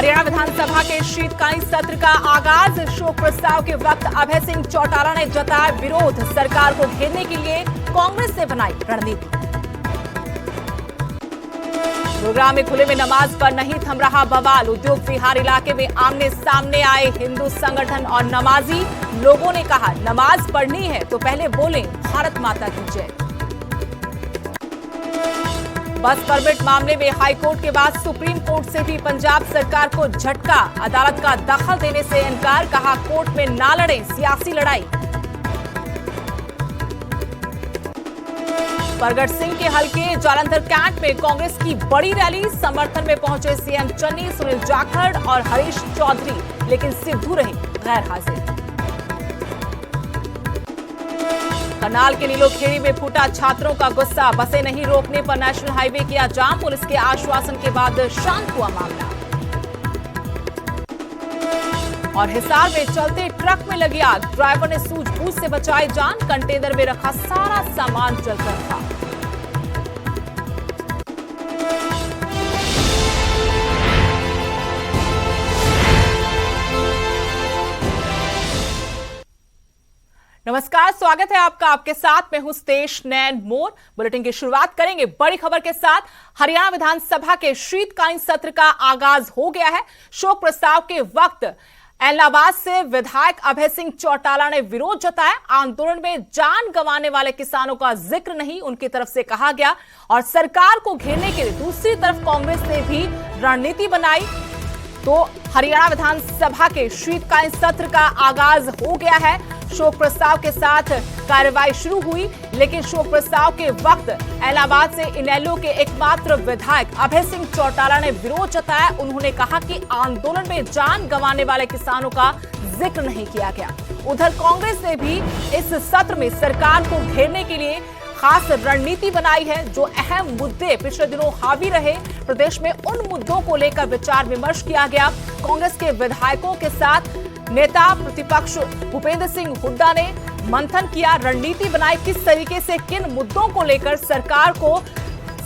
हरियाणा विधानसभा के शीतकालीन सत्र का आगाज। शोक प्रस्ताव के वक्त अभय सिंह चौटाला ने जताया विरोध। सरकार को घेरने के लिए कांग्रेस ने बनाई रणनीति। गुरुग्राम में खुले में नमाज पर नहीं थम रहा बवाल। उद्योग विहार इलाके में आमने सामने आए हिंदू संगठन और नमाजी। लोगों ने कहा नमाज पढ़नी है तो पहले बोलें भारत माता की जय। बस परमिट मामले में हाईकोर्ट के बाद सुप्रीम कोर्ट से भी पंजाब सरकार को झटका। अदालत का दखल देने से इनकार। कहा कोर्ट में ना लड़ें सियासी लड़ाई। परगट सिंह के हल्के जालंधर कैंट में कांग्रेस की बड़ी रैली। समर्थन में पहुंचे सीएम चन्नी, सुनील जाखड़ और हरीश चौधरी, लेकिन सिद्धू रहे गैर हाजिर। करनाल के नीलोखेड़ी में फूटा छात्रों का गुस्सा। बसें नहीं रोकने पर नेशनल हाईवे किया जाम। पुलिस के आश्वासन के बाद शांत हुआ मामला। और हिसार में चलते ट्रक में लगी आग। ड्राइवर ने सूझबूझ से बचाई जान। कंटेनर में रखा सारा सामान जलकर था। नमस्कार, स्वागत है आपका। आपके साथ मैं हूं स्तेश नैन मोर। बुलेटिन की शुरुआत करेंगे बड़ी खबर के साथ। हरियाणा विधानसभा के शीतकालीन सत्र का आगाज हो गया है। शोक प्रस्ताव के वक्त इलाहाबाद से विधायक अभय सिंह चौटाला ने विरोध जताया। आंदोलन में जान गंवाने वाले किसानों का जिक्र नहीं उनकी तरफ से कहा गया। और सरकार को घेरने के लिए दूसरी तरफ कांग्रेस ने भी रणनीति बनाई। तो हरियाणा विधानसभा के शीतकालीन सत्र का आगाज हो गया है। शोक प्रस्ताव के साथ कार्रवाई शुरू हुई, लेकिन शोक प्रस्ताव के वक्त इलाहाबाद से इनेलो के एकमात्र विधायक अभय सिंह चौटाला ने विरोध जताया। उन्होंने कहा कि आंदोलन में जान गंवाने वाले किसानों का जिक्र नहीं किया गया। उधर कांग्रेस ने भी इस सत्र में सरकार को घेरने के लिए खास रणनीति बनाई है। जो अहम मुद्दे पिछले दिनों हावी रहे, प्रदेश में उन मुद्दों को लेकर विचार विमर्श किया गया। कांग्रेस के विधायकों के साथ नेता प्रतिपक्ष भूपेंद्र सिंह हुड्डा ने मंथन किया, रणनीति बनाई किस तरीके से किन मुद्दों को लेकर सरकार को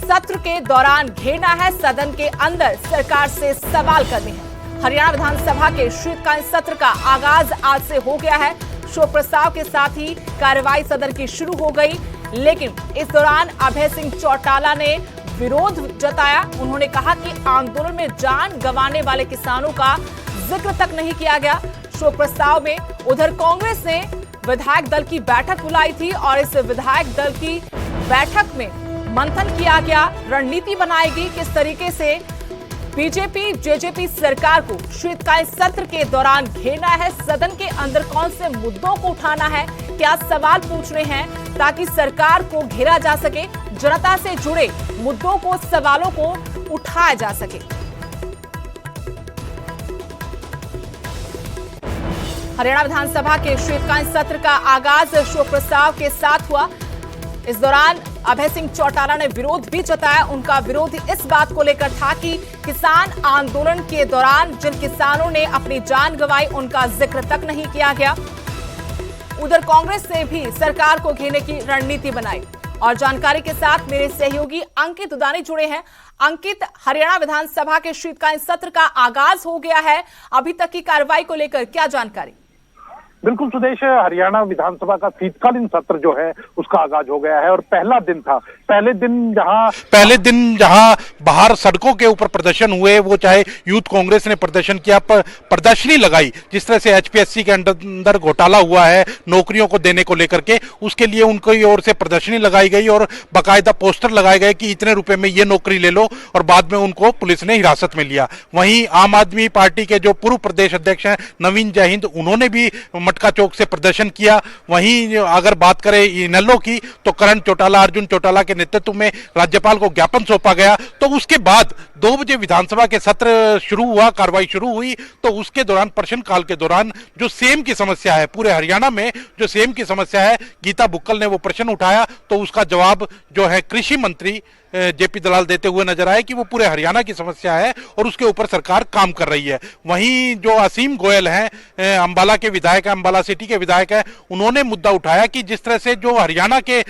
सत्र के दौरान घेरना है, सदन के अंदर सरकार से सवाल करने हैं। हरियाणा विधानसभा के शीतकालीन सत्र का आगाज आज से हो गया है। शोक प्रस्ताव के साथ ही कार्रवाई सदन की शुरू हो गई, लेकिन इस दौरान अभय सिंह चौटाला ने विरोध जताया। उन्होंने कहा कि आंदोलन में जान गंवाने वाले किसानों का जिक्र तक नहीं किया गया शोक प्रस्ताव में। उधर कांग्रेस ने विधायक दल की बैठक बुलाई थी और इस विधायक दल की बैठक में मंथन किया गया, रणनीति बनाएगी किस तरीके से बीजेपी जेजेपी सरकार को शीतकालीन सत्र के दौरान घेरना है, सदन के अंदर कौन से मुद्दों को उठाना है, क्या सवाल पूछने हैं ताकि सरकार को घेरा जा सके, जनता से जुड़े मुद्दों को, सवालों को उठाया जा सके। हरियाणा विधानसभा के शीतकालीन सत्र का आगाज शोक प्रस्ताव के साथ हुआ। इस दौरान अभय सिंह चौटाला ने विरोध भी जताया। उनका विरोध इस बात को लेकर था कि किसान आंदोलन के दौरान जिन किसानों ने अपनी जान गंवाई उनका जिक्र तक नहीं किया गया। उधर कांग्रेस ने भी सरकार को घेरने की रणनीति बनाई। और जानकारी के साथ मेरे सहयोगी अंकित उदानी जुड़े हैं। अंकित, हरियाणा विधानसभा के शीतकालीन सत्र का आगाज हो गया है, अभी तक की कार्रवाई को लेकर क्या जानकारी? बिल्कुल सुदेश, हरियाणा विधानसभा का शीतकालीन सत्र जो है उसका आगाज हो गया है और पहला दिन था। पहले दिन जहां बाहर सड़कों के ऊपर प्रदर्शन हुए, वो चाहे यूथ कांग्रेस ने प्रदर्शन किया, प्रदर्शनी लगाई, जिस तरह से एचपीएससी के अंदर घोटाला हुआ है नौकरियों को देने को लेकर के, उसके लिए उनकी ओर से प्रदर्शनी लगाई गई और बाकायदा पोस्टर लगाए गए कि इतने रुपए में ये नौकरी ले लो, और बाद में उनको पुलिस ने हिरासत में लिया। वहीं आम आदमी पार्टी के जो पूर्व प्रदेश अध्यक्ष हैं नवीन जयहिंद, उन्होंने भी मटका चौक से प्रदर्शन किया। वहीं अगर बात करें इनेलो की, तो करण चौटाला, अर्जुन चौटाला के नेतृत्व में राज्यपाल को ज्ञापन सौंपा गया। तो उसके बाद 2 बजे विधानसभा के सत्र शुरू हुआ, कार्रवाई शुरू हुई। तो उसके दौरान प्रश्नकाल के दौरान जो सेम की समस्या है पूरे हरियाणा में, जो सेम की समस्या है, गीता बुक्कल ने वो प्रश्न उठाया, तो उसका जवाब जो है कृषि मंत्री जेपी दलाल देते हुए नजर आए कि वो पूरे हरियाणा की समस्या है और उसके ऊपर सरकार काम कर रही है। वहीं जो असीम गोयल हैं, अंबाला के विधायक हैं, अंबाला सिटी के विधायक हैं, उन्होंने मुद्दा उठाया कि जिस तरह से जो हरियाणा के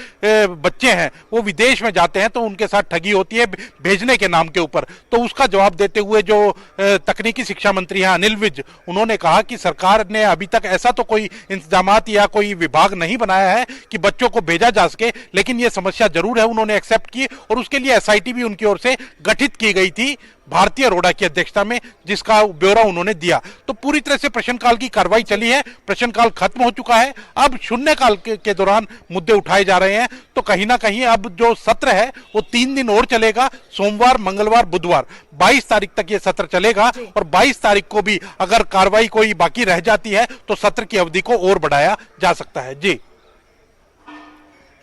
बच्चे हैं वो विदेश में जाते हैं तो उनके साथ ठगी होती है भेजने के नाम के ऊपर। तो उसका जवाब देते हुए जो तकनीकी शिक्षा मंत्री हैं अनिल विज, उन्होंने कहा कि सरकार ने अभी तक ऐसा तो कोई इंतजामात या कोई विभाग नहीं बनाया है कि बच्चों को भेजा जा सके, लेकिन ये समस्या जरूर है। उन्होंने एक्सेप्ट की और उसके लिए एसआईटी भी उनकी ओर से गठित की गई थी भारतीय अरोड़ा की अध्यक्षता में, जिसका ब्यौरा उन्होंने दिया। तो पूरी तरह से प्रश्नकाल की कार्रवाई चली है, प्रश्नकाल खत्म हो चुका है। अब शून्यकाल के दौरान मुद्दे उठाए जा रहे हैं। तो कहीं ना कहीं अब जो सत्र है वो 3 दिन और चलेगा, सोमवार, मंगलवार, बुधवार, 22 तारीख तक ये सत्र चलेगा। और 22 तारीख को भी अगर कार्रवाई कोई बाकी रह जाती है तो सत्र की अवधि को और बढ़ाया जा सकता है। जी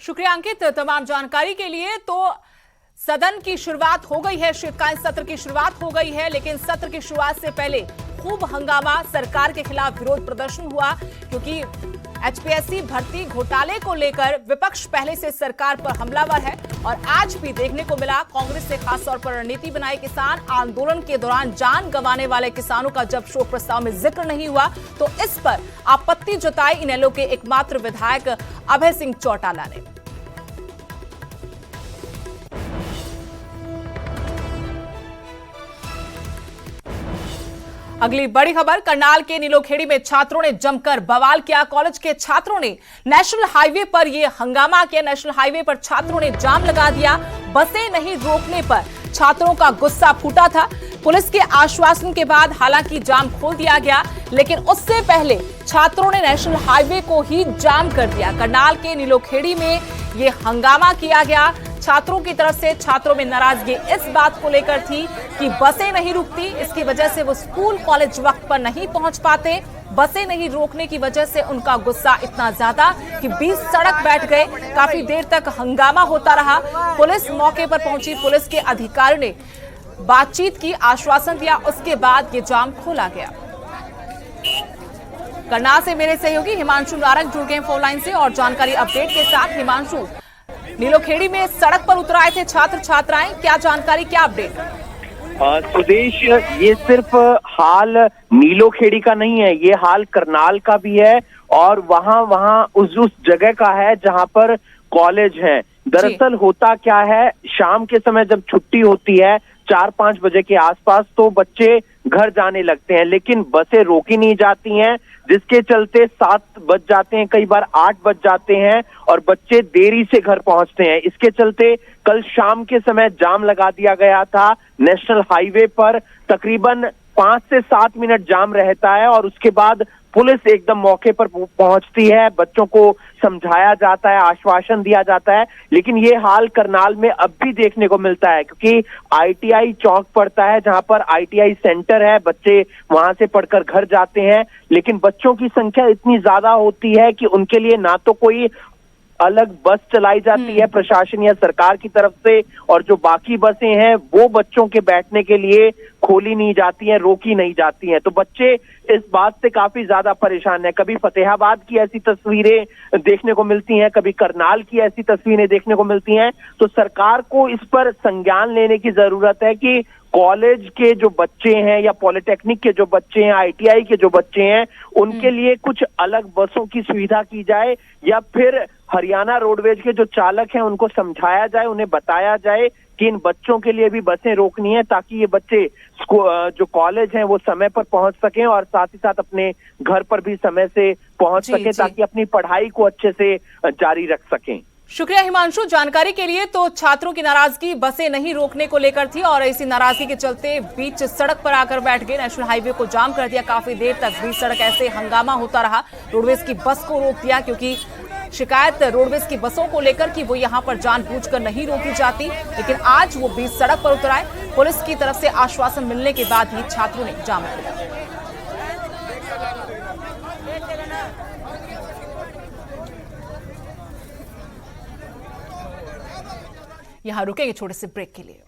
शुक्रिया अंकित तमाम जानकारी के लिए। तो सदन की शुरुआत हो गई है, शीतकालीन सत्र की शुरुआत हो गई है, लेकिन सत्र की शुरुआत से पहले खूब हंगामा, सरकार के खिलाफ विरोध प्रदर्शन हुआ क्योंकि एचपीएससी भर्ती घोटाले को लेकर विपक्ष पहले से सरकार पर हमलावर है और आज भी देखने को मिला कांग्रेस से खासतौर पर रणनीति बनाए किसान। आंदोलन के दौरान जान गंवाने वाले किसानों का जब शोक प्रस्ताव में जिक्र नहीं हुआ तो इस पर आपत्ति जताई इनेलो के एकमात्र विधायक अभय सिंह चौटाला ने। अगली बड़ी खबर, करनाल के नीलोखेड़ी में छात्रों ने जमकर बवाल किया। कॉलेज के छात्रों ने नेशनल हाईवे पर यह हंगामा किया। नेशनल हाईवे पर छात्रों ने जाम लगा दिया। बसें नहीं रोकने पर छात्रों का गुस्सा फूटा था। पुलिस के आश्वासन के बाद हालांकि जाम खोल दिया गया, लेकिन उससे पहले छात्रों ने नेशनल हाईवे को ही जाम कर दिया। करनाल के नीलोखेड़ी में यह हंगामा किया गया। छात्रों की तरफ से छात्रों में नाराजगी इस बात को लेकर थी कि बसें नहीं रुकती, इसकी वजह से वो स्कूल कॉलेज वक्त पर नहीं पहुंच पाते। बसें नहीं रोकने की वजह से उनका गुस्सा इतना ज्यादा कि 20 सड़क बैठ गए। काफी देर तक हंगामा होता रहा। पुलिस मौके पर पहुंची, पुलिस के अधिकारी ने बातचीत की, आश्वासन दिया, उसके बाद ये जाम खोला गया। करनाल से मेरे सहयोगी हिमांशु नारंग जुड़ गए फोन लाइन से और जानकारी अपडेट के साथ। हिमांशु, नीलोखेड़ी में सड़क पर उतर आए थे छात्र छात्राएं, क्या जानकारी, क्या अपडेट? सुदेश, ये सिर्फ हाल नीलोखेड़ी का नहीं है, ये हाल करनाल का भी है और वहाँ उस जगह का है जहाँ पर कॉलेज है। दरअसल होता क्या है, शाम के समय जब छुट्टी होती है 4-5 बजे के आसपास तो बच्चे घर जाने लगते हैं, लेकिन बसें रोकी नहीं जाती हैं, जिसके चलते 7 बज जाते हैं, कई बार 8 बज जाते हैं और बच्चे देरी से घर पहुंचते हैं। इसके चलते कल शाम के समय जाम लगा दिया गया था नेशनल हाईवे पर। तकरीबन 5 से 7 मिनट जाम रहता है और उसके बाद पुलिस एकदम मौके पर पहुंचती है, बच्चों को समझाया जाता है, आश्वासन दिया जाता है। लेकिन ये हाल करनाल में अब भी देखने को मिलता है क्योंकि आईटीआई चौक पड़ता है जहां पर आईटीआई सेंटर है, बच्चे वहां से पढ़कर घर जाते हैं, लेकिन बच्चों की संख्या इतनी ज्यादा होती है कि उनके लिए ना तो कोई अलग बस चलाई जाती है प्रशासन या सरकार की तरफ से, और जो बाकी बसें हैं वो बच्चों के बैठने के लिए खोली नहीं जाती हैं, रोकी नहीं जाती हैं। तो बच्चे इस बात से काफी ज्यादा परेशान हैं। कभी फतेहाबाद की ऐसी तस्वीरें देखने को मिलती हैं, कभी करनाल की ऐसी तस्वीरें देखने को मिलती हैं। तो सरकार को इस पर संज्ञान लेने की जरूरत है कि कॉलेज के जो बच्चे हैं या पॉलिटेक्निक के जो बच्चे हैं, आईटीआई के जो बच्चे हैं, उनके लिए कुछ अलग बसों की सुविधा की जाए या फिर हरियाणा रोडवेज के जो चालक हैं उनको समझाया जाए, उन्हें बताया जाए कि इन बच्चों के लिए भी बसें रोकनी है ताकि ये बच्चे जो कॉलेज हैं वो समय पर पहुंच सकें और साथ ही साथ अपने घर पर भी समय से पहुंच सकें ताकि अपनी पढ़ाई को अच्छे से जारी रख सकें। शुक्रिया हिमांशु जानकारी के लिए। तो छात्रों की नाराजगी बसें नहीं रोकने को लेकर थी और इसी नाराजगी के चलते बीच सड़क पर आकर बैठ गए, नेशनल हाईवे को जाम कर दिया। काफी देर तक बीच सड़क ऐसे हंगामा होता रहा। रोडवेज की बस को रोक दिया क्योंकि शिकायत रोडवेज की बसों को लेकर कि वो यहां पर जानबूझकर नहीं रोकी जाती, लेकिन आज वो बीच सड़क पर उतर आए। पुलिस की तरफ से आश्वासन मिलने के बाद ही छात्रों ने जाम खोला। यहां रुकेंगे छोटे से ब्रेक के लिए।